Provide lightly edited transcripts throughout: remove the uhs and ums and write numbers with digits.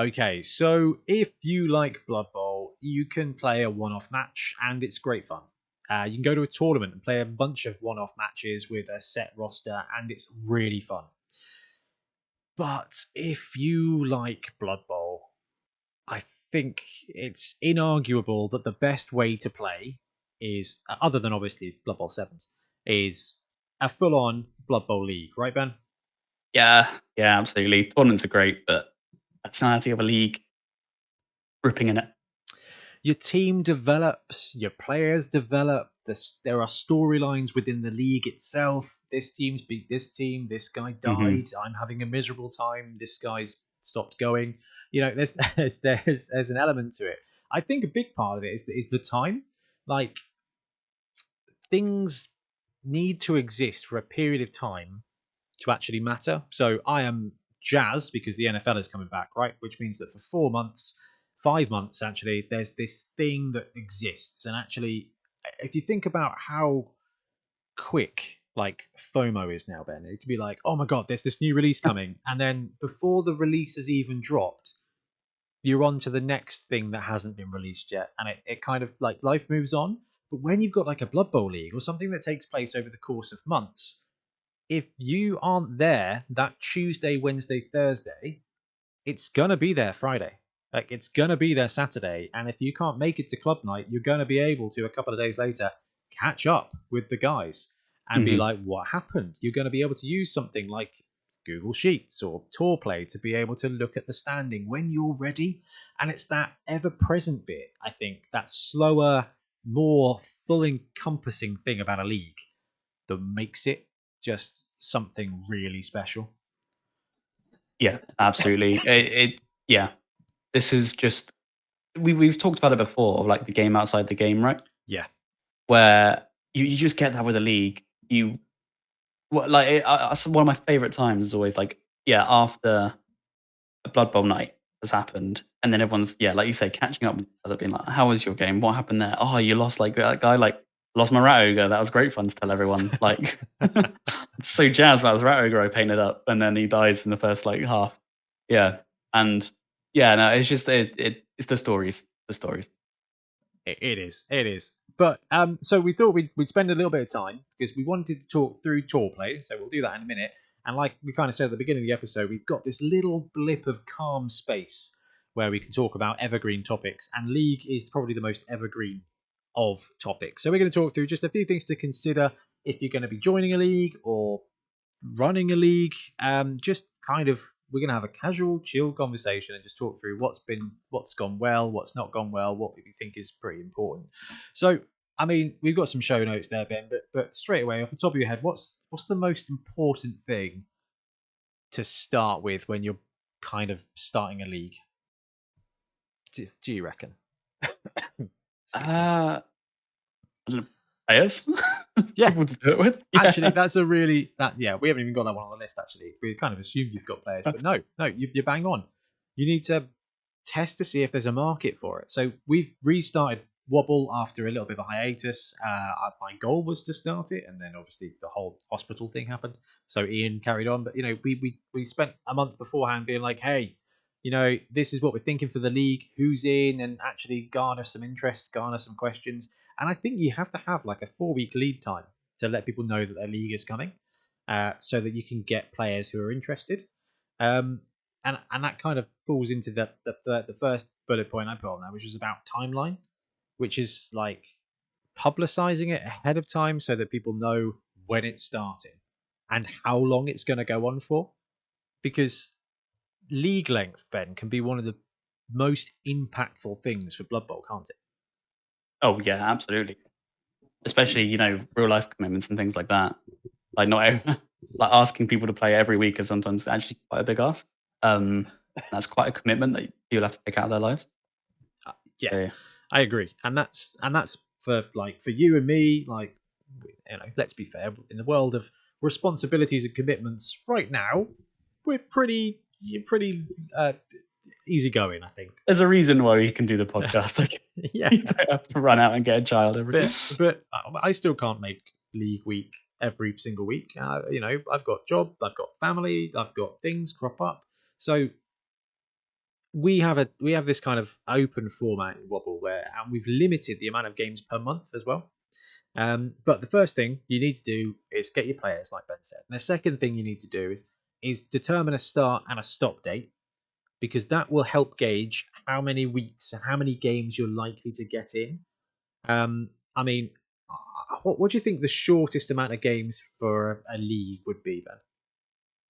Okay, so if you like Blood Bowl, you can play a one-off match, and it's great fun. You can go to a tournament and play a bunch of one-off matches with a set roster, and it's really fun. But if you like Blood Bowl, I think it's inarguable that the best way to play is, other than obviously Blood Bowl Sevens, is a full-on Blood Bowl league, right, Ben? Yeah, absolutely. Tournaments are great, but personality of a league, ripping in it. Your team develops, your players develop. There are storylines within the league itself. This team's beat this team. This guy died. I'm having a miserable time. This guy's stopped going. There's there's an element to it. I think a big part of it is the time. Like, things need to exist for a period of time to actually matter. So I am jazzed because the NFL is coming back, right? Which means that for 4 months, 5 months actually, there's this thing that exists. And actually, if you think about how quick like FOMO is now, Ben, it could be like, oh my god, there's this new release coming, and then before the release has even dropped, you're on to the next thing that hasn't been released yet, and it kind of like life moves on. But when you've got like a Blood Bowl league or something that takes place over the course of months, if you aren't there that Tuesday, Wednesday, Thursday, it's gonna be there Friday. Like, it's gonna be there Saturday. And if you can't make it to club night, you're gonna be able to a couple of days later catch up with the guys and be like, what happened? You're gonna be able to use something like Google Sheets or Tourplay to be able to look at the standing when you're ready. And it's that ever-present bit, I think, that slower, more full encompassing thing about a league that makes it just something really special. Yeah, absolutely. Yeah. This is just we've talked about it before, of like the game outside the game, right? Yeah. Where you just get that with a league. One of my favorite times is always like, yeah, after a Blood Bowl night has happened, and then everyone's, yeah, like you say, catching up with each other, being like, how was your game? What happened there? Oh, you lost, like that guy, like lost my rat ogre. That was great fun to tell everyone. Like, it's so jazzed about this rat ogre I painted up, and then he dies in the first like half. Yeah, and yeah, no, it's just it's the stories, It is. But so we thought we'd spend a little bit of time because we wanted to talk through Tourplay. So we'll do that in a minute. And like we kind of said at the beginning of the episode, we've got this little blip of calm space where we can talk about evergreen topics. And League is probably the most evergreen of topics. So we're going to talk through just a few things to consider if you're going to be joining a league or running a league. Just kind of, we're going to have a casual, chill conversation and just talk through what's gone well, what's not gone well, what we think is pretty important. So, I mean, we've got some show notes there, Ben, but straight away off the top of your head, what's the most important thing to start with when you're kind of starting a league? Do you reckon? Players. Yeah. People to do it with. Yeah. Actually, that's a really we haven't even got that one on the list. Actually, we kind of assumed you've got players, but no, you're bang on. You need to test to see if there's a market for it. So we've restarted Wobble after a little bit of a hiatus. My goal was to start it, and then obviously the whole hospital thing happened. So Ian carried on, but we spent a month beforehand being like, hey, this is what we're thinking for the league. Who's in, and actually garner some interest, garner some questions. And I think you have to have like a 4-week lead time to let people know that their league is coming, so that you can get players who are interested. And that kind of falls into the first bullet point I put on there, which was about timeline, which is like publicizing it ahead of time so that people know when it's starting and how long it's going to go on for. Because league length, Ben, can be one of the most impactful things for Blood Bowl, can't it? Oh yeah, absolutely. Especially real life commitments and things like that. Like not like asking people to play every week is sometimes actually quite a big ask. That's quite a commitment that you'll have to take out of their lives. Yeah, I agree, and that's for you and me. Like, let's be fair. In the world of responsibilities and commitments, right now, we're pretty easygoing. I think there's a reason why we can do the podcast. Like, yeah, you don't have to run out and get a child every. But I still can't make league week every single week. I've got job, I've got family, I've got things crop up. So we have this kind of open format in Wobble and we've limited the amount of games per month as well. But the first thing you need to do is get your players, like Ben said. And the second thing you need to do is determine a start and a stop date, because that will help gauge how many weeks and how many games you're likely to get in. I mean, what do you think the shortest amount of games for a league would be, Ben?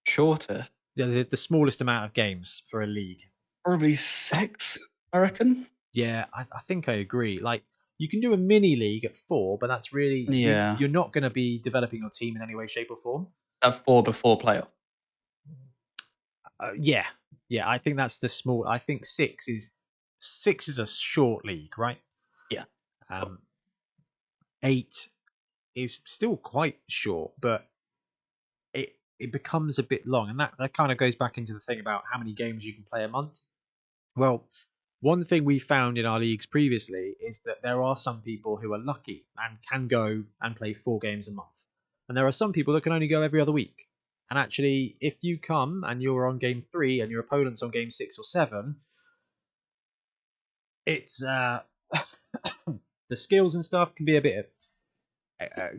Shorter, The smallest amount of games for a league. probably 6, I reckon. Yeah, I think I agree. Like, you can do a mini league at 4, but that's really Yeah, you're not going to be developing your team in any way, shape, or form. at 4 before playoff. Yeah, yeah. I think that's the small. I think six is a short league, right? Yeah. Um, 8 is still quite short, but it becomes a bit long, and that kind of goes back into the thing about how many games you can play a month. Well, one thing we found in our leagues previously is that there are some people who are lucky and can go and play 4 games a month. And there are some people that can only go every other week. And actually, if you come and you're on game 3 and your opponent's on game 6 or 7, it's the skills and stuff can be a bit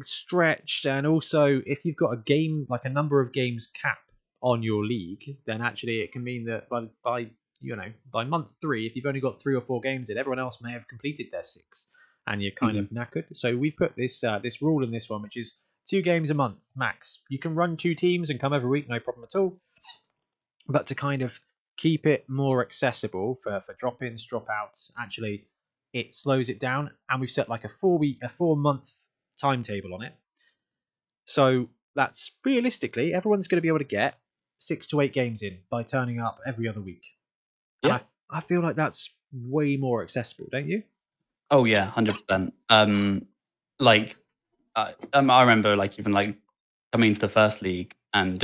stretched. And also, if you've got a game, like a number of games cap on your league, then actually it can mean that by month 3, if you've only got 3 or 4 games in, everyone else may have completed their 6, and you're kind of Mhm. knackered. So we've put this rule in this one, which is 2 games a month max. You can run 2 teams and come every week, no problem at all. But to kind of keep it more accessible for drop-ins, dropouts, actually it slows it down, and we've set like a 4-month timetable on it. So that's realistically everyone's going to be able to get 6 to 8 games in by turning up every other week. And Yeah. I feel like that's way more accessible, don't you? Oh yeah, 100%. Like, I remember like even like coming into the first league, and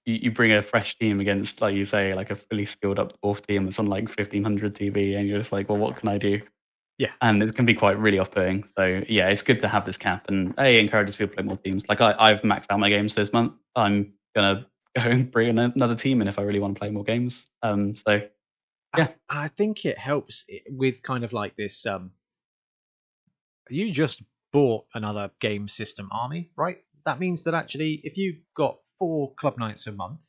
you bring a fresh team against, like you say, like a fully skilled up dwarf team that's on like 1500 TV, and you're just like, well, what can I do? Yeah. And it can be quite really off-putting. So yeah, it's good to have this cap, and it encourages people to play more teams. Like I've maxed out my games this month. I'm gonna go and bring another team in if I really want to play more games. So yeah. I think it helps with kind of like this. You just bought another game system army, right? That means that actually, if you've got 4 club nights a month,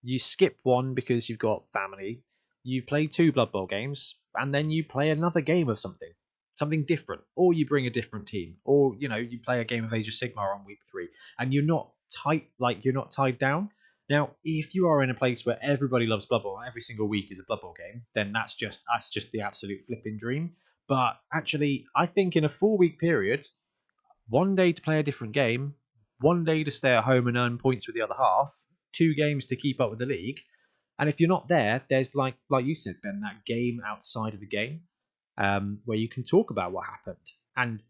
you skip one because you've got family, you play 2 Blood Bowl games, and then you play another game of something different, or you bring a different team, or you play a game of Age of Sigmar on week 3, and you're not tied down. Now, if you are in a place where everybody loves Blood Bowl, and every single week is a Blood Bowl game, then that's just the absolute flipping dream. But actually, I think in a 4 week period, one day to play a different game, one day to stay at home and earn points with the other half, 2 games to keep up with the league. And if you're not there, there's like you said, Ben, that game outside of the game, where you can talk about what happened. And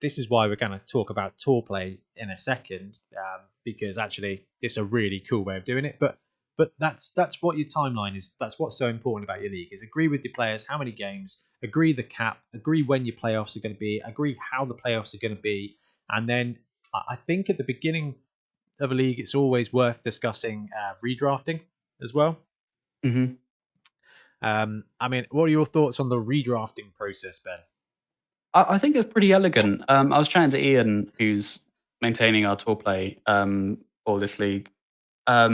this is why we're going to talk about tour play in a second, because actually it's a really cool way of doing it. But that's what your timeline is. That's what's so important about your league, is agree with your players how many games, agree the cap, agree when your playoffs are going to be, agree how the playoffs are going to be, and then I think at the beginning of a league it's always worth discussing redrafting as well. Hmm. I mean, what are your thoughts on the redrafting process, Ben? I think it's pretty elegant. I was chatting to Ian, who's maintaining our tour play for this league. I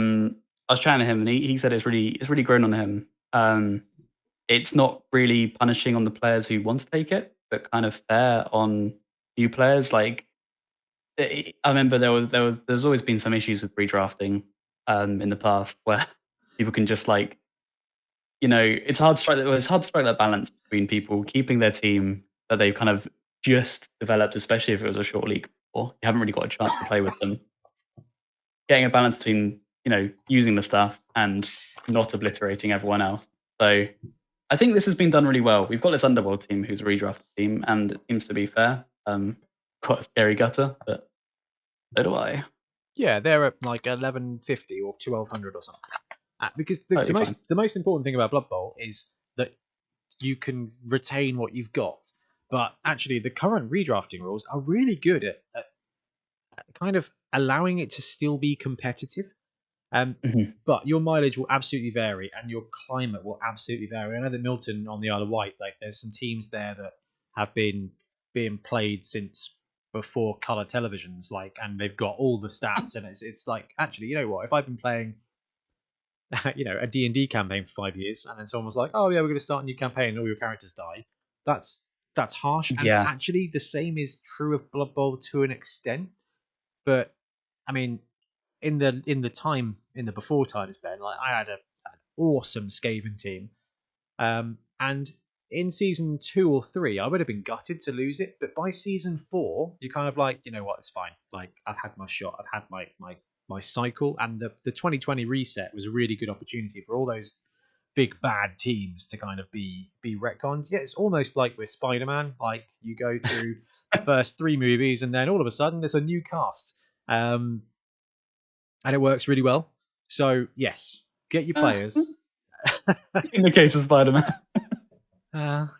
was chatting to him, and he said it's really grown on him. It's not really punishing on the players who want to take it, but kind of fair on new players. Like I remember there's always been some issues with redrafting in the past where people can just like it's hard to strike that balance between people keeping their team that they've kind of just developed, especially if it was a short league or you haven't really got a chance to play with them. Getting a balance between using the stuff and not obliterating everyone else. So I think this has been done really well. We've got this Underworld team who's a redraft team, and it seems to be fair. Quite a scary gutter, but so do I. Yeah, they're at like 1150 or 1200 or something. Because the, the Totally most fine. the most important thing about Blood Bowl is that you can retain what you've got. But actually, the current redrafting rules are really good at kind of allowing it to still be competitive. But your mileage will absolutely vary, and your climate will absolutely vary. I know that Milton on the Isle of Wight, like there's some teams there that have been being played since before color televisions, like, and they've got all the stats, and it's like, actually, you know what? If I've been playing, a D&D campaign for 5 years, and then someone was like, "Oh yeah, we're going to start a new campaign, and all your characters die," that's harsh. And Yeah. actually, the same is true of Blood Bowl to an extent. But I mean, in the before times, Ben, like I had an awesome Skaven team, and in season 2 or 3, I would have been gutted to lose it. But by season 4, you're kind of like, you know what, it's fine. Like I've had my shot, I've had my cycle, and the 2020 reset was a really good opportunity for all those big bad teams to kind of be retconned. Yeah, it's almost like with Spider-Man. Like you go through the first 3 movies, and then all of a sudden there's a new cast. And it works really well. So yes, get your players. In the case of Spider-Man.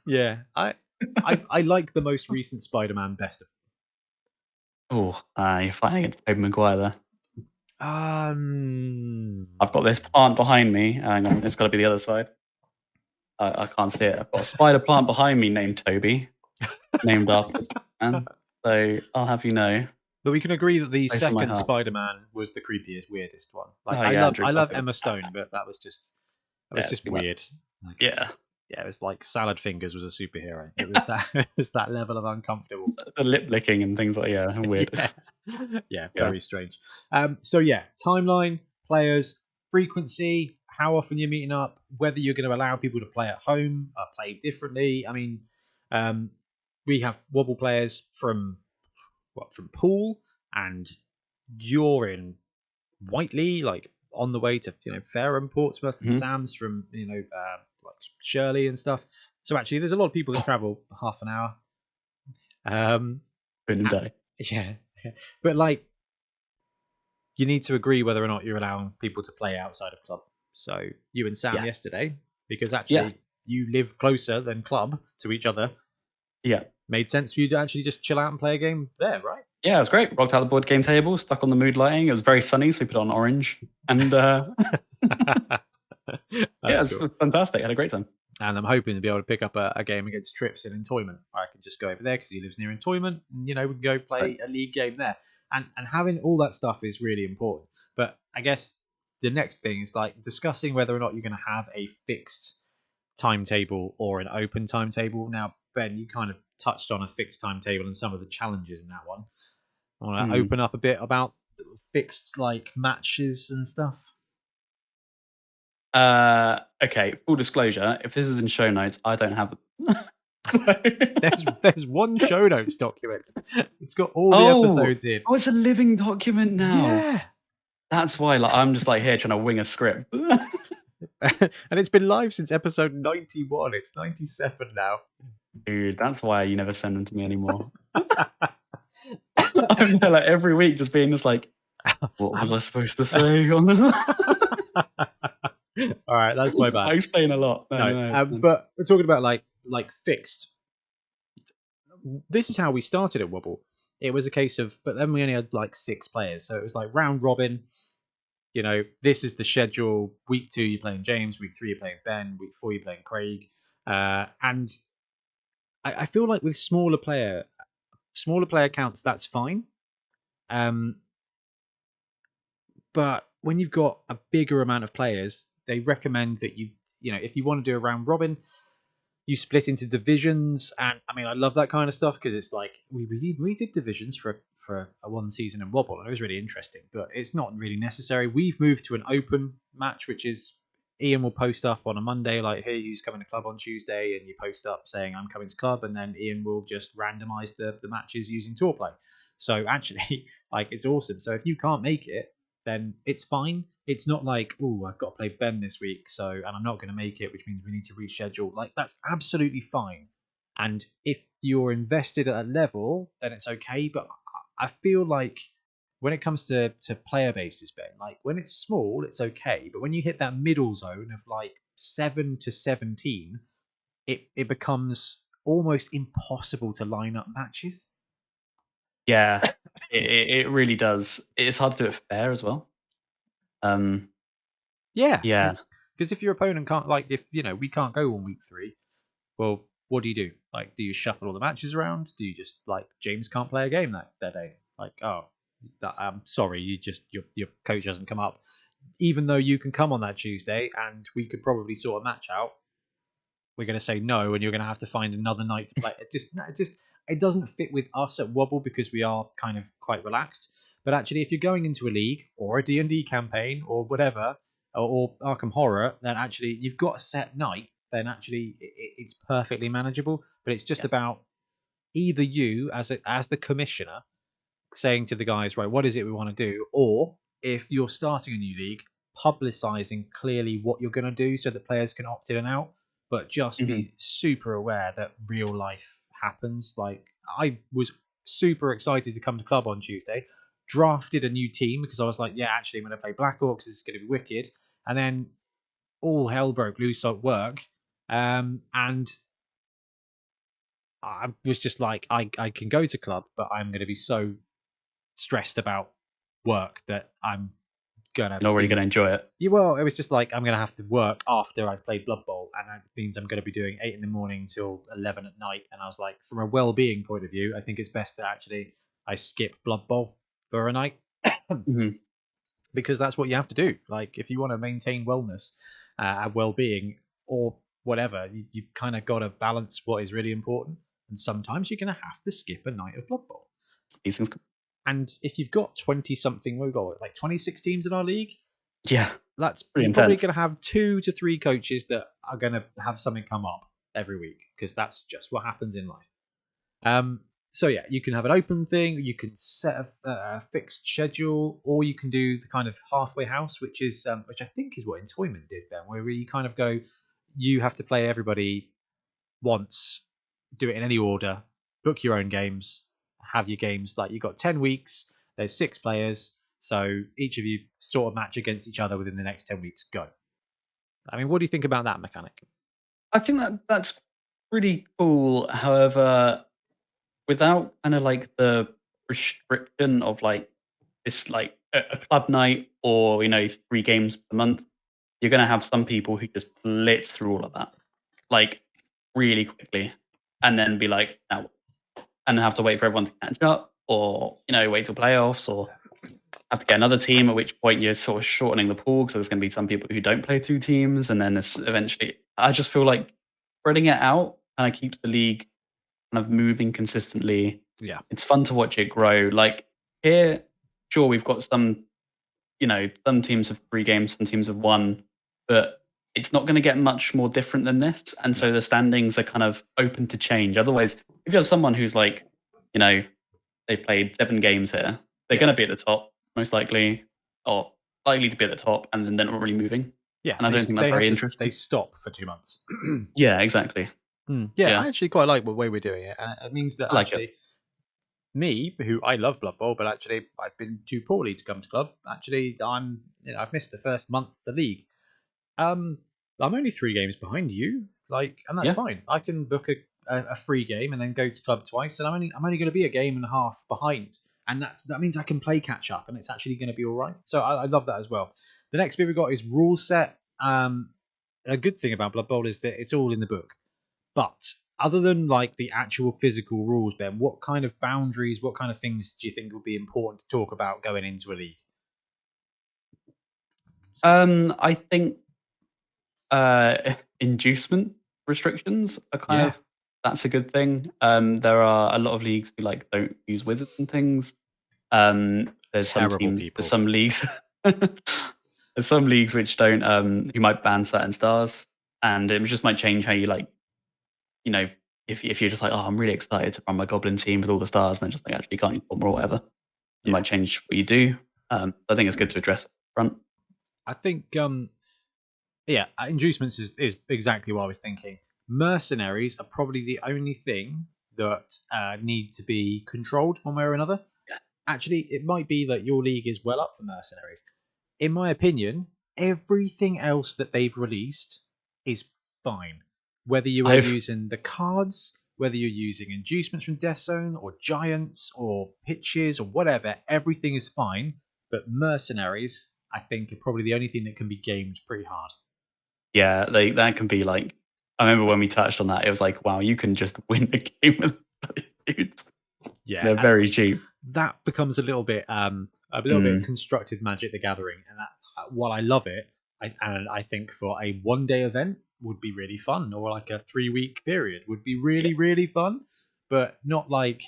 Yeah, I like the most recent Spider-Man best. Oh, you're fighting against Tobey Maguire there. Um, I've got this plant behind me. Hang on, it's got to be the other side. I can't see it. I've got a spider plant behind me named Toby, named after Spider-Man. So I'll have you know. But we can agree that the Place on my second heart. Spider-Man was the creepiest, weirdest one. Like Oh, I yeah, love Andrew I love Garfield. Emma Stone, but that was just Yeah, weird. Like, Yeah, yeah, it was like Salad Fingers was a superhero. It was that it was that level of uncomfortable. the lip licking and things like weird. Yeah, very strange. So yeah, timeline, players, frequency, how often you're meeting up, whether you're going to allow people to play at home, play differently. I mean, we have Wobble players from Poole, and you're in Whiteley, like on the way to Fareham, Portsmouth, and Sam's from like Shirley and stuff. So actually, there's a lot of people that travel half an hour. Good day. Yeah, but like you need to agree whether or not you're allowing people to play outside of club. So you and Sam yesterday, because actually you live closer than club to each other. Yeah. Made sense for you to actually just chill out and play a game there, right? Yeah, it was great. Rocked out the board game table, stuck on the mood lighting. It was very sunny, so we put on orange. And it's fantastic. I had a great time. And I'm hoping to be able to pick up a game against Trips in Entoyment. I can just go over there because he lives near Entoyment. And, we can go play a league game there. And having all that stuff is really important. But I guess the next thing is like discussing whether or not you're going to have a fixed timetable or an open timetable. Now, Ben, you kind of touched on a fixed timetable and some of the challenges in that one. I want to open up a bit about fixed like matches and stuff. Okay, full disclosure, if this is in show notes, I don't have there's one show notes document. It's got all the episodes in. Oh, it's a living document now. Yeah. That's why I'm just here trying to wing a script. And it's been live since episode 91. It's 97 now. Dude, that's why you never send them to me anymore. I'm there every week just being just like, what was I supposed to say on this? All right, that's my bad. I explain a lot. No, but we're talking about like fixed. This is how we started at Wobble. It was a case of, but then we only had like 6 players, so it was like round robin. This is the schedule. Week 2 you're playing James. Week 3 you're playing Ben. Week 4 you're playing Craig. And I feel like with smaller player counts, that's fine. But when you've got a bigger amount of players, they recommend that if you want to do a round robin, you split into divisions. And I mean, I love that kind of stuff because it's like we did divisions for a 1 season in Wobble, and it was really interesting. But it's not really necessary. We've moved to an open match, which is Ian will post up on a Monday, like, hey, who's coming to club on Tuesday? And you post up saying, I'm coming to club. And then Ian will just randomize the matches using Tourplay. So actually, like, it's awesome. So if you can't make it, then it's fine. It's not like, oh, I've got to play Ben this week, and I'm not going to make it, which means we need to reschedule. Like, that's absolutely fine. And if you're invested at a level, then it's okay. But I feel like when it comes to player bases, Ben, like when it's small, it's okay. But when you hit that middle zone of like 7 to 17, it becomes almost impossible to line up matches. Yeah, it really does. It's hard to do it fair as well. Yeah, Yeah, because if your opponent can't, like, if we can't go on week 3, well, what do? Like, do you shuffle all the matches around? Do you just, like, James can't play a game that day? Like, oh, I'm sorry, your coach doesn't come up, even though you can come on that Tuesday and we could probably sort a match out. We're going to say no, and you're going to have to find another night to play. It doesn't fit with us at Wobble because we are kind of quite relaxed. But actually, if you're going into a league or a D&D campaign or whatever, or Arkham Horror, then actually you've got a set night. Then actually it's perfectly manageable. But it's just yeah. about either you as the commissioner saying to the guys, right, what is it we want to do? Or if you're starting a new league, publicizing clearly what you're going to do so that players can opt in and out, but just Mhm. be super aware that real life happens. Like, I was super excited to come to club on Tuesday, drafted a new team because I was like, yeah, actually, I'm going to play Black Orcs. This is going to be wicked. And then all hell broke loose at work. And I was just like, I can go to club, but I'm going to be so stressed about work that I'm gonna You're not really going be. to enjoy it. Yeah, well, it was just like I'm gonna have to work after I've played Blood Bowl, and that means I'm gonna be doing 8 in the morning till 11 at night. And I was like, from a well-being point of view, I think it's best that actually I skip Blood Bowl for a night Mhm. because that's what you have to do. Like, if you want to maintain wellness and well-being or whatever, you kind of got to balance what is really important. And sometimes you're gonna have to skip a night of Blood Bowl. These things. And if you've got 20 something, we've got like 26 teams in our league, Yeah, that's pretty you're probably intense. going to have 2 to 3 coaches that are going to have something come up every week because that's just what happens in life. So yeah, you can have an open thing, you can set a fixed schedule, or you can do the kind of halfway house, which I think is what Entoyment did then, where you kind of go, you have to play everybody once, do it in any order, book your own games, have your games. Like, you've got 10 weeks, there's 6 players, so each of you sort of match against each other within the next 10 weeks. Go. I mean, what do you think about that mechanic? I think that's pretty cool. However, without kind of like the restriction of like this, like a club night or 3 games per month, you're going to have some people who just blitz through all of that like really quickly, and then be like, now, and have to wait for everyone to catch up, or wait till playoffs, or have to get another team. At which point you're sort of shortening the pool because there's going to be some people who don't play 2 teams, and then it's eventually. I just feel like spreading it out kind of keeps the league kind of moving consistently. Yeah. It's fun to watch it grow. Like here, sure, we've got some teams have 3 games, some teams have 1, but it's not going to get much more different than this. And so the standings are kind of open to change. Otherwise, if you have someone who's like, they've played 7 games here, they're Yeah. going to be at the top, most likely, or likely to be at the top, and then they're not really moving. Yeah, And I don't think that's they very have to they interesting. stop for 2 months. Yeah, exactly. Yeah, Yeah, I actually quite like the way we're doing it. And it means that I like it. actually me, who I love Blood Bowl, but actually I've been too poorly to come to club. Actually, I've missed the first month of the league. Um, I'm only 3 games behind you, like, and that's Yeah. fine. I can book a free game and then go to club twice, and I'm only going to be a game and a half behind, and that means I can play catch up, and it's actually going to be all right. So I love that as well. The next bit we got is rule set. A good thing about Blood Bowl is that it's all in the book, but other than like the actual physical rules, Ben, what kind of boundaries, what kind of things do you think would be important to talk about going into a league? I think inducement restrictions are kind Yeah, of that's a good thing. There are a lot of leagues who like don't use wizards and things. terrible There's people. some leagues there's some leagues which don't who might ban certain stars, and it just might change how you like you know if you're just like, oh, I'm really excited to run my goblin team with all the stars, and then just like, actually can't use bomber or whatever, it Yeah, might change what you do. I think it's good to address up front. I think yeah, inducements is exactly what I was thinking. Mercenaries are probably the only thing that need to be controlled one way or another. Actually, it might be that your league is well up for mercenaries. In my opinion, everything else that they've released is fine. Whether you are I've using the cards, whether you're using inducements from Death Zone, or giants, or pitches, or whatever, everything is fine. But mercenaries, I think, are probably the only thing that can be gamed pretty hard. Yeah, that can be like. I remember when we touched on that, it was like, wow, you can just win a game with dudes. Yeah, They're very cheap. that becomes a little bit constructed Magic the Gathering, and that, while I love it, I think for a 1-day event would be really fun, or like a 3-week period would be really fun, but not like,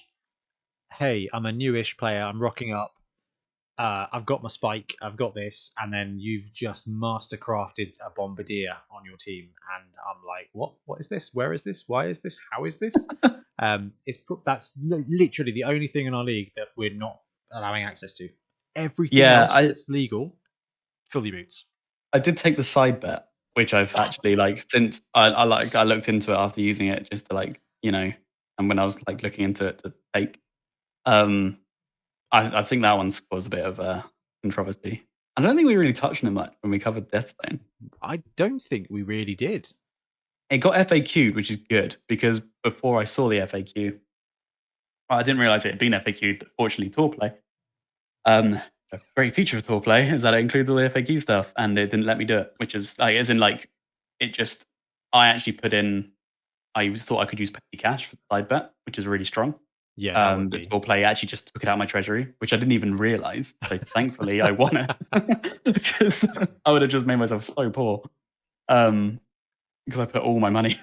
hey, I'm a newish player, I'm rocking up, I've got my spike, I've got this, and then you've just mastercrafted a bombardier on your team, and I'm like, what is this? Where is this? Why is this? How is this? That's literally the only thing in our league that we're not allowing access to. Everything else that's legal, fully boots. I did take the side bet, which I've actually like since I looked into it after using it just to like, you know, and when I was like looking into it to take, I think that one's caused a bit of a controversy. I don't think we really touched on it much when we covered Deathstone. I don't think we really did. It got FAQ'd, which is good because before I saw the FAQ, I didn't realize it had been FAQ'd, but fortunately, Tourplay. A great feature of Tourplay is that it includes all the FAQ stuff, and it didn't let me do it, which is like, as in like, it just, I actually put in, I thought I could use petty cash for the side bet, which is really strong. Yeah, the Tourplay actually just took it out of my treasury, which I didn't even realize. So thankfully, I won it because I would have just made myself so poor because I put all my money.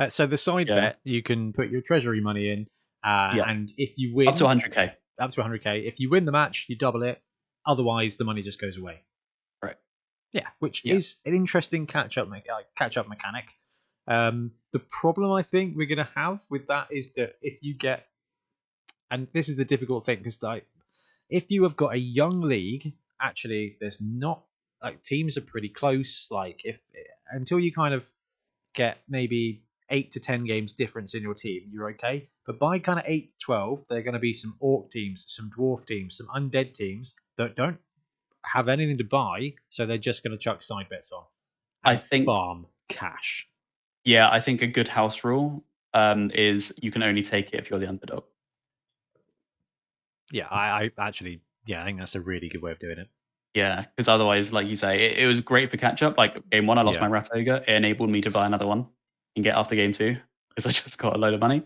So the side bet, you can put your treasury money in, and if you win up to 100k, if you win the match, you double it. Otherwise, the money just goes away. Right. Yeah, which is an interesting catch-up mechanic. The problem I think we're going to have with that is that if you get, and this is the difficult thing, because like, if you have got a young league, actually, there's not, like, teams are pretty close. Like, if until you kind of get maybe 8 to 10 games difference in your team, you're okay. But by kind of 8 to 12, there are going to be some orc teams, some dwarf teams, some undead teams that don't have anything to buy, so they're just going to chuck side bets on. I think farm cash. Yeah, I think a good house rule is you can only take it if you're the underdog. Yeah, I actually, I think that's a really good way of doing it. Yeah, because otherwise, like you say, it was great for catch up. Like game 1, I lost my Rat Ogre. It enabled me to buy another one and get after game 2 because I just got a load of money.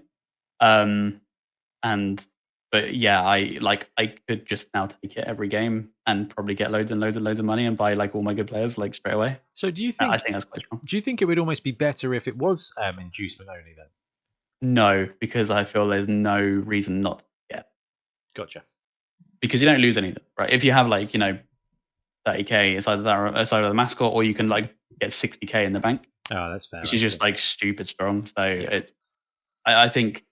But yeah, I could just now take it every game and probably get loads and loads and loads of money and buy like all my good players like straight away. So do you think? I think that's quite strong. Do you think it would almost be better if it was inducement only then? No, because I feel there's no reason not to get. Gotcha. Because you don't lose anything, right? If you have like 30k, it's either that or it's either the mascot, or you can like get 60k in the bank. Oh, that's fair. Which is just like stupid strong. So I think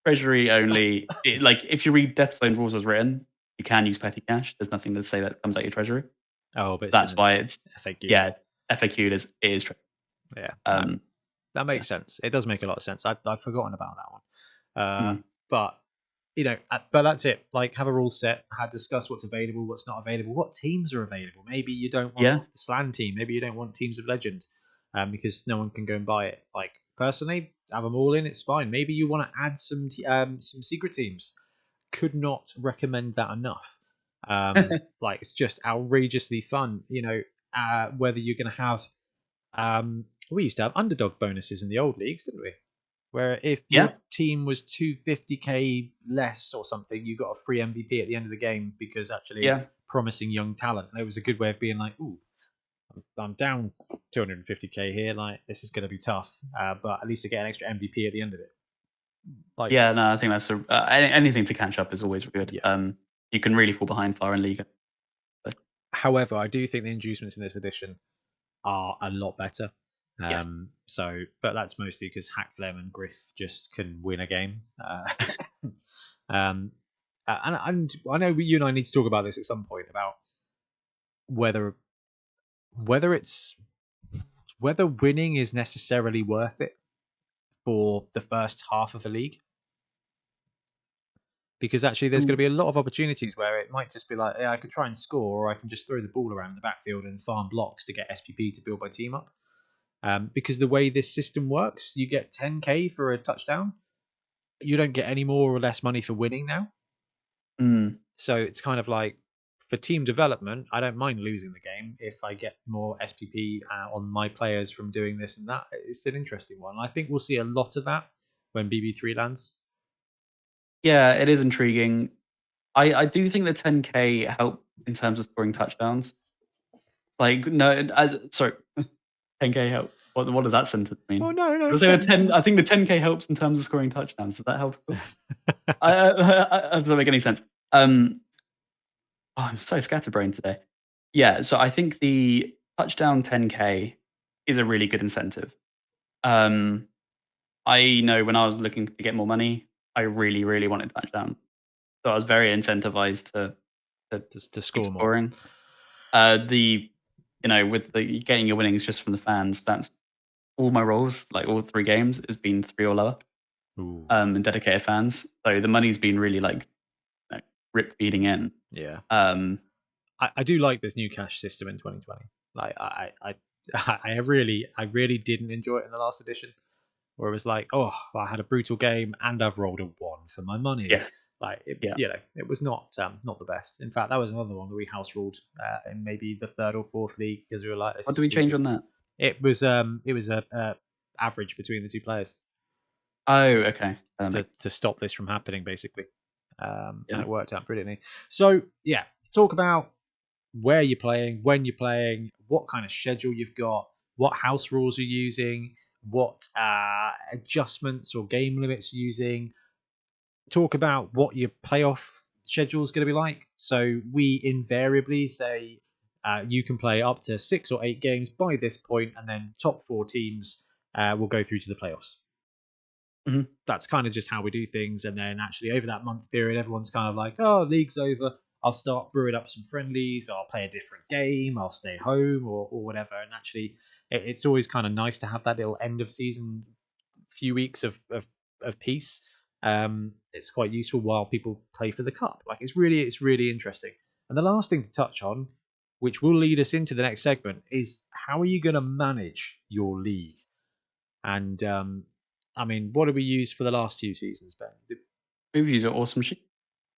treasury only. Like if you read Deathstone rules as written, you can use petty cash. There's nothing to say that comes out your treasury. Oh, but that's why it's FAQ. Yeah, FAQ it is treasury. Yeah, that makes sense. It does make a lot of sense. I've forgotten about that one. But but that's it. Like, have a rule set. Discuss what's available, what's not available, what teams are available. Maybe you don't want the Slan team. Maybe you don't want Teams of Legend, because no one can go and buy it. Like, personally, have them all in. It's fine. Maybe you want to add some secret teams. Could not recommend that enough. Like, it's just outrageously fun. Whether you're going to have, we used to have underdog bonuses in the old leagues, didn't we? Where if your team was 250k less or something, you got a free MVP at the end of the game because actually promising young talent. And it was a good way of being like, ooh, I'm down 250k here. Like, this is going to be tough, but at least I get an extra MVP at the end of it. Like, no, I think that's anything to catch up is always good. You can really fall behind far in Liga. However, I do think the inducements in this edition are a lot better. But that's mostly because Hackflem and Griff just can win a game. And I know you and I need to talk about this at some point about whether winning is necessarily worth it for the first half of a league. Because actually there's going to be a lot of opportunities where it might just be like, I could try and score, or I can just throw the ball around the backfield and farm blocks to get SPP to build my team up. Because the way this system works, you get 10k for a touchdown. You don't get any more or less money for winning now. So it's kind of like for team development, I don't mind losing the game if I get more SPP on my players from doing this and that. It's an interesting one. I think we'll see a lot of that when BB3 lands. Yeah, it is intriguing. I do think the 10K help in terms of scoring touchdowns. Like, no, sorry, 10K help. What does that sentence mean? Oh, no. I think the 10K helps in terms of scoring touchdowns. Does that help? Does that make any sense? I'm so scatterbrained today. Yeah, so I think the touchdown 10K is a really good incentive. I know when I was looking to get more money, I really, really wanted touchdown. So I was very incentivized to score keep more. scoring. With the getting your winnings just from the fans, that's all my roles, like all 3 games, has been 3 or lower. And dedicated fans. So the money's been really like rip feeding in. Yeah. I do like this new cash system in 2020. Like I really didn't enjoy it in the last edition, where it was like, oh, I had a brutal game and I've rolled a 1 for my money. Yes. Like it was not the best. In fact, that was another one that we house ruled in maybe the 3rd or 4th league because we were like, what do we change on that? It was a average between the 2 players. Oh, okay. To stop this from happening, basically. And it worked out brilliantly. So yeah, talk about where you're playing, when you're playing, what kind of schedule you've got, what house rules you're using, what adjustments or game limits you're using. Talk about what your playoff schedule is going to be like. So we invariably say you can play up to 6 or 8 games by this point, and then top 4 teams will go through to the playoffs. Mm-hmm. That's kind of just how we do things. And then actually over that month period, everyone's kind of like, oh, league's over. I'll start brewing up some friendlies. I'll play a different game. I'll stay home or whatever. And actually, it's always kind of nice to have that little end of season few weeks of peace. It's quite useful while people play for the cup. Like it's really interesting. And the last thing to touch on, which will lead us into the next segment, is how are you going to manage your league? And I mean, what did we use for the last few seasons, Ben? We've used an awesome sheet.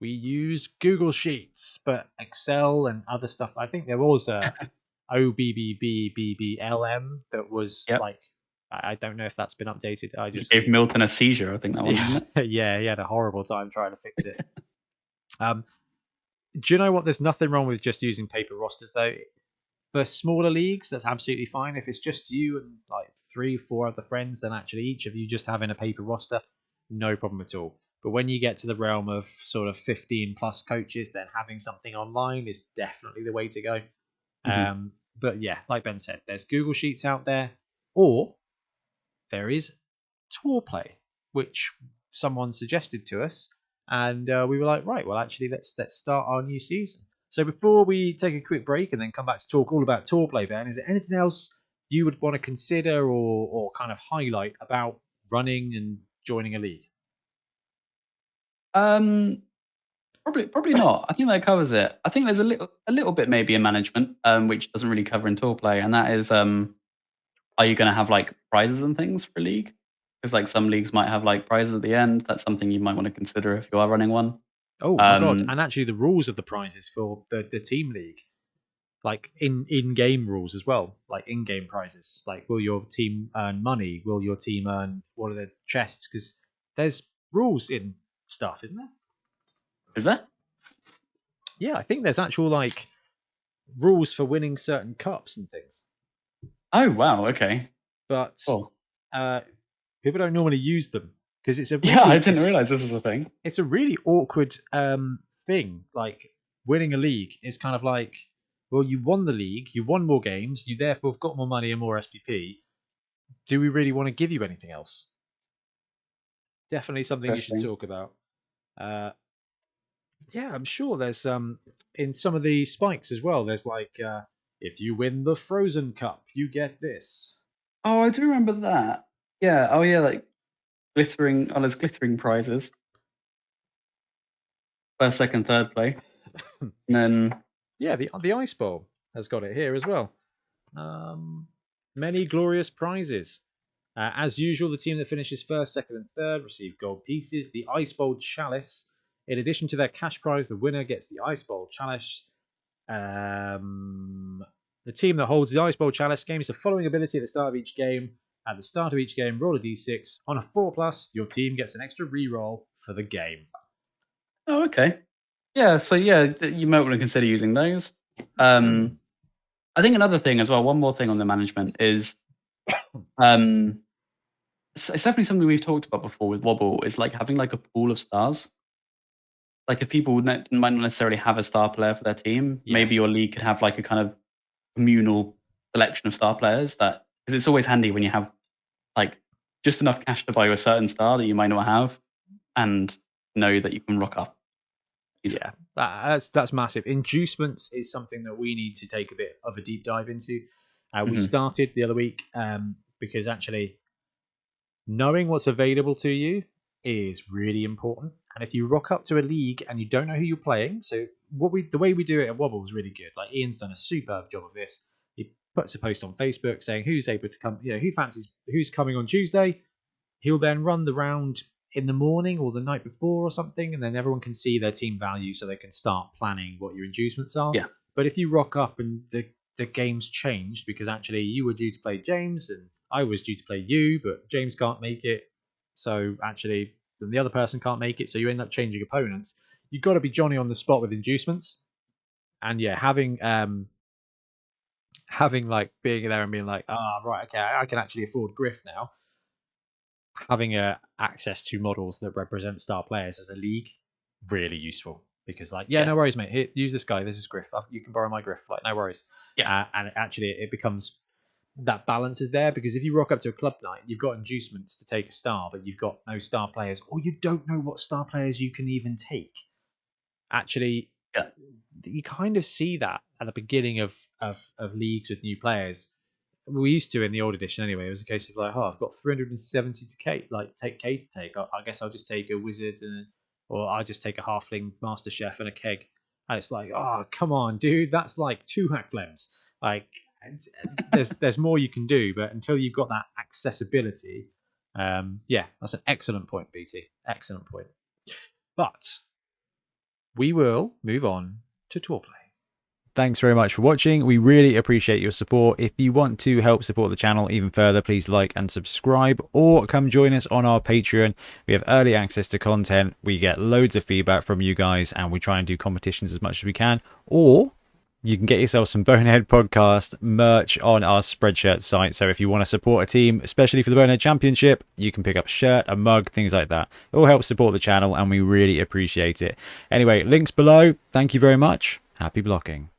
We used Google Sheets, but Excel and other stuff. I think there was a OBBBBBLM that was like, I don't know if that's been updated. I just gave Milton a seizure, I think that one. Yeah, he had a horrible time trying to fix it. Do you know what? There's nothing wrong with just using paper rosters, though. For smaller leagues, that's absolutely fine. If it's just you and like 3-4 other friends, then actually each of you just having a paper roster, no problem at all. But when you get to the realm of sort of 15 plus coaches, then having something online is definitely the way to go. Mm-hmm. But yeah, like Ben said, there's Google Sheets out there, or there is Tourplay, which someone suggested to us, and we were like, right, well, actually, let's start our new season. So before we take a quick break and then come back to talk all about Tourplay, Ben, is there anything else you would want to consider or kind of highlight about running and joining a league? Probably not. I think that covers it. I think there's a little bit maybe in management, which doesn't really cover in Tourplay, and that is, are you going to have like prizes and things for a league? Because like some leagues might have like prizes at the end. That's something you might want to consider if you are running one. Oh my god! And actually, the rules of the prizes for the team league, like in-game rules as well, like in-game prizes. Like, will your team earn money? Will your team earn what are the chests? Because there's rules in stuff, isn't there? Is there? Yeah, I think there's actual like rules for winning certain cups and things. Oh wow! Okay, but people don't normally use them because it's a really, I didn't realize this was a thing. It's a really awkward thing. Like winning a league is kind of like, well, you won the league, you won more games, you therefore have got more money and more SPP. Do we really want to give you anything else? Definitely something you should talk about. Yeah, I'm sure there's in some of the spikes as well. There's like, if you win the Frozen Cup, you get this. Oh, I do remember that. Yeah. Oh, yeah. Like glittering. Oh, there's glittering prizes. First, second, third play. And then yeah, the Ice Bowl has got it here as well. Many glorious prizes. As usual, the team that finishes first, second, and third receive gold pieces. The Ice Bowl Chalice. In addition to their cash prize, the winner gets the Ice Bowl Chalice, The team that holds the Ice Bowl Chalice gains the following ability at the start of each game. At the start of each game, roll a d6. On a 4+, your team gets an extra reroll for the game. Oh, okay. Yeah, so yeah, you might want to consider using those. I think another thing as well, one more thing on the management is it's definitely something we've talked about before with Wobble, is like having like a pool of stars. Like if people might not necessarily have a star player for their team, maybe your league could have like a kind of communal selection of star players, that because it's always handy when you have like just enough cash to buy you a certain star that you might not have and know that you can rock up. Yeah, that's massive. Inducements is something that we need to take a bit of a deep dive into. We started the other week because actually knowing what's available to you is really important. And if you rock up to a league and you don't know who you're playing, so the way we do it at Wobble is really good. Like Ian's done a superb job of this. He puts a post on Facebook saying who's able to come, who's coming on Tuesday. He'll then run the round in the morning or the night before or something, and then everyone can see their team value so they can start planning what your inducements are. Yeah. But if you rock up and the game's changed because actually you were due to play James and I was due to play you, but James can't make it, so actually then the other person can't make it, so you end up changing opponents. You've got to be Johnny on the spot with inducements. And yeah, having like being there and being like, right, okay, I can actually afford Griff now. Having access to models that represent star players as a league, really useful. Because like, no worries, mate. Here, use this guy. This is Griff. You can borrow my Griff. Like, no worries. Yeah. And actually, it becomes that balance is there, because if you rock up to a club night, you've got inducements to take a star, but you've got no star players, or you don't know what star players you can even take. Actually, you kind of see that at the beginning of leagues with new players. We used to in the old edition anyway. It was a case of like, I've got 370 to K, like take K to take. I guess I'll just take a wizard or I'll just take a halfling master chef and a keg. And it's like, come on, dude, that's like 2 hack flames. Like, there's more you can do, but until you've got that accessibility, that's an excellent point, BT. Excellent point. But we will move on to Tourplay. Thanks very much for watching. We really appreciate your support. If you want to help support the channel even further, please like and subscribe, or come join us on our Patreon. We have early access to content. We get loads of feedback from you guys, and we try and do competitions as much as we can. Or you can get yourself some Bonehead Podcast merch on our Spreadshirt site. So if you want to support a team, especially for the Bonehead Championship, you can pick up a shirt, a mug, things like that. It all helps support the channel, and we really appreciate it. Anyway, links below. Thank you very much. Happy blocking.